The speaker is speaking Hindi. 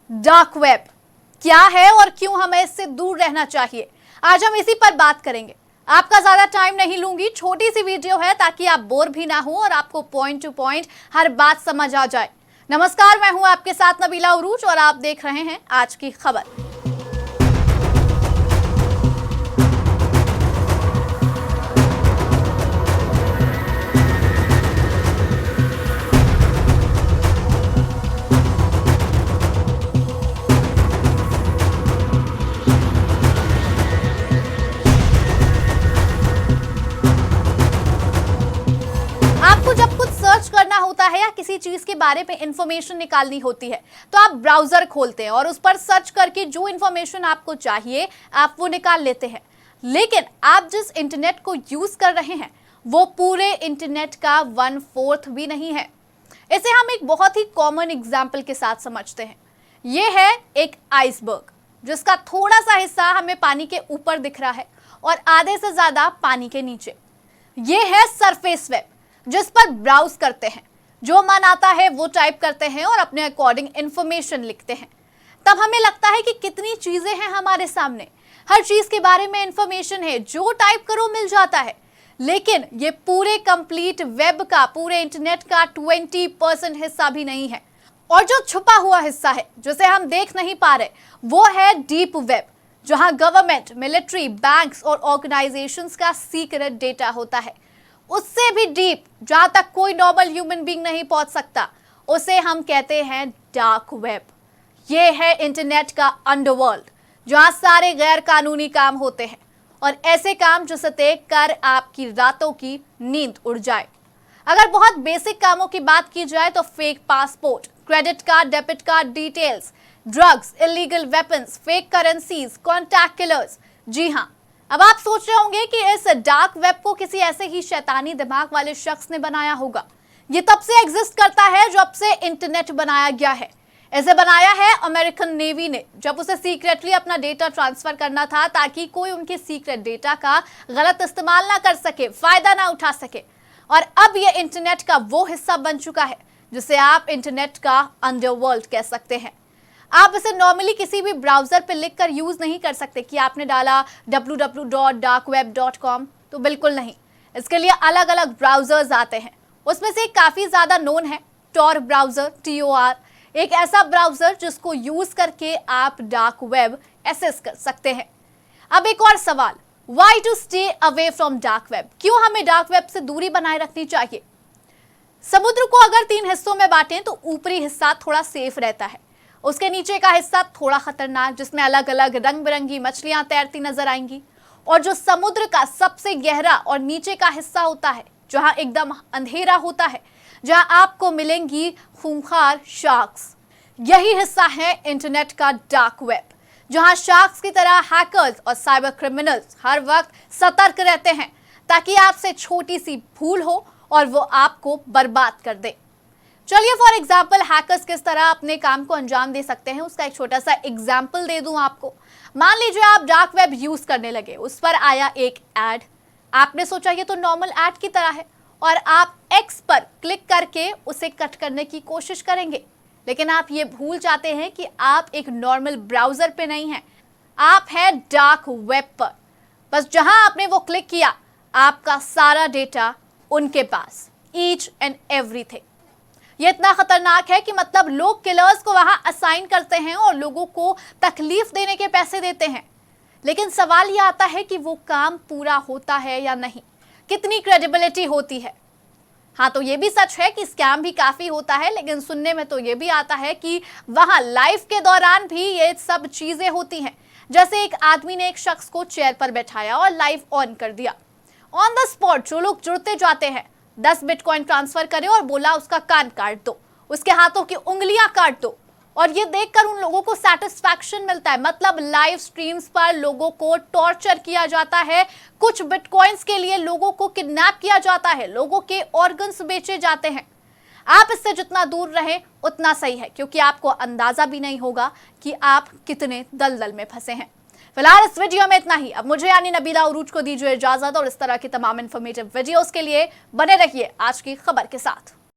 डार्क वेब क्या है और क्यों हमें इससे दूर रहना चाहिए, आज हम इसी पर बात करेंगे। आपका ज्यादा टाइम नहीं लूंगी, छोटी सी वीडियो है ताकि आप बोर भी ना हो और आपको पॉइंट टू पॉइंट हर बात समझ आ जाए। नमस्कार, मैं हूं आपके साथ नबीला उरूज और आप देख रहे हैं आज की खबर। आपको जब कुछ सर्च करना होता है या किसी चीज के बारे में इंफॉर्मेशन निकालनी होती है तो आप ब्राउजर खोलते हैं और उस पर सर्च करके जो इंफॉर्मेशन आपको चाहिए आप वो निकाल लेते हैं। लेकिन आप जिस इंटरनेट को यूज कर रहे हैं वो पूरे इंटरनेट का 1/4 भी नहीं है। इसे हम एक बहुत ही कॉमन एग्जाम्पल के साथ समझते हैं। ये है एक आइसबर्ग जिसका थोड़ा सा हिस्सा हमें पानी के ऊपर दिख रहा है और आधे से ज्यादा पानी के नीचे। ये है सरफेस वेब जिस पर ब्राउज करते हैं, जो मन आता है वो टाइप करते हैं और अपने अकॉर्डिंग इंफॉर्मेशन लिखते हैं। तब हमें लगता है कि कितनी चीजें हैं हमारे सामने, हर चीज के बारे में इंफॉर्मेशन है, जो टाइप करो मिल जाता है। लेकिन ये पूरे कंप्लीट वेब का, पूरे इंटरनेट का 20% हिस्सा भी नहीं है। और जो छुपा हुआ हिस्सा है जिसे हम देख नहीं पा रहे वो है डीप वेब, जहां गवर्नमेंट, मिलिट्री, बैंक्स और ऑर्गेनाइजेशंस का सीक्रेट डेटा होता है। उससे भी डीप, जहां तक कोई नॉर्मल ह्यूमन बीइंग नहीं पहुंच सकता, उसे हम कहते हैं डार्क वेब। ये है इंटरनेट का अंडरवर्ल्ड, जहां सारे गैर कानूनी काम होते हैं और ऐसे काम जिसे देख कर आपकी रातों की नींद उड़ जाए। अगर बहुत बेसिक कामों की बात की जाए तो fake passport, credit card, debit card details, drugs, illegal weapons, fake currencies, contact killers. जी हाँ, अब आप सोच रहे होंगे कि इस डार्क वेब को किसी ऐसे ही शैतानी दिमाग वाले शख्स ने बनाया होगा। ये तब से एग्जिस्ट करता है जब से इंटरनेट बनाया गया है। इसे बनाया है अमेरिकन नेवी ने, जब उसे सीक्रेटली अपना डेटा ट्रांसफर करना था ताकि कोई उनके सीक्रेट डेटा का गलत इस्तेमाल ना कर सके, फायदा ना उठा सके। और अब ये इंटरनेट का वो हिस्सा बन चुका है जिसे आप इंटरनेट का अंडरवर्ल्ड कह सकते हैं। आप इसे नॉर्मली किसी भी ब्राउजर पे लिखकर यूज नहीं कर सकते कि आपने डाला www.darkweb.com, तो बिल्कुल नहीं। इसके लिए अलग अलग ब्राउजर्स आते हैं। उसमें से काफी ज्यादा नोन है टॉर ब्राउजर, TOR, एक ऐसा ब्राउजर जिसको यूज करके आप डार्क वेब एक्सेस कर सकते हैं। अब एक और सवाल, why to stay away from dark web? क्यों हमें डार्क वेब से दूरी बनाए रखनी चाहिए? समुद्र को अगर 3 हिस्सों में बांटें तो ऊपरी हिस्सा थोड़ा सेफ रहता है, उसके नीचे का हिस्सा थोड़ा खतरनाक, जिसमें अलग अलग रंग बिरंगी मछलियां तैरती नजर आएंगी। और जो समुद्र का सबसे गहरा और नीचे का हिस्सा होता है, जहां एकदम अंधेरा होता है, जहां आपको मिलेंगी खूंखार शार्क्स। यही हिस्सा है इंटरनेट का डार्क वेब, जहां शार्क्स की तरह हैकर्स और साइबर क्रिमिनल्स हर वक्त सतर्क रहते हैं ताकि आपसे छोटी सी भूल हो और वो आपको बर्बाद कर दे। चलिए फॉर एग्जाम्पल हैकर्स किस तरह अपने काम को अंजाम दे सकते हैं उसका एक छोटा सा एग्जाम्पल दे दूं आपको। मान लीजिए आप डार्क वेब यूज करने लगे, उस पर आया एक ऐड। आपने सोचा ये तो नॉर्मल ऐड की तरह है और आप X पर क्लिक करके उसे कट करने की कोशिश करेंगे। लेकिन आप ये भूल जाते हैं कि आप एक नॉर्मल ब्राउजर पे नहीं हैं, आप हैं डार्क वेब पर। बस जहां आपने वो क्लिक किया, आपका सारा डेटा उनके पास, ईच एंड एवरीथिंग। ये इतना खतरनाक है कि मतलब लोग किलर्स को वहां असाइन करते हैं और लोगों को तकलीफ देने के पैसे देते हैं। लेकिन सवाल ये आता है कि वो काम पूरा होता है या नहीं, कितनी क्रेडिबिलिटी होती है। हाँ, तो ये भी सच है कि स्कैम भी काफी होता है, लेकिन सुनने में तो ये भी आता है कि वहां लाइफ के दौरान भी ये सब चीजें होती हैं। जैसे एक आदमी ने एक शख्स को चेयर पर बैठाया और लाइव ऑन कर दिया। ऑन द स्पॉट जो लोग जुड़ते जाते हैं 10 बिटकॉइन ट्रांसफर करे और बोला उसका कान काट दो, उसके हाथों की उंगलियां काट दो। और ये देखकर उन लोगों को सेटिस्फैक्शन मिलता है। मतलब लाइव स्ट्रीम्स पर लोगों को टॉर्चर किया जाता है, कुछ बिटकॉइंस के लिए लोगों को किडनैप किया जाता है, लोगों के ऑर्गन्स बेचे जाते हैं। आप इससे जितना दूर रहें उतना सही है, क्योंकि आपको अंदाजा भी नहीं होगा कि आप कितने दलदल में फंसे हैं। फिलहाल इस वीडियो में इतना ही। अब मुझे यानी नबीला उरूज को दीजिए इजाजत और इस तरह की तमाम इन्फॉर्मेटिव वीडियोस के लिए बने रहिए आज की खबर के साथ।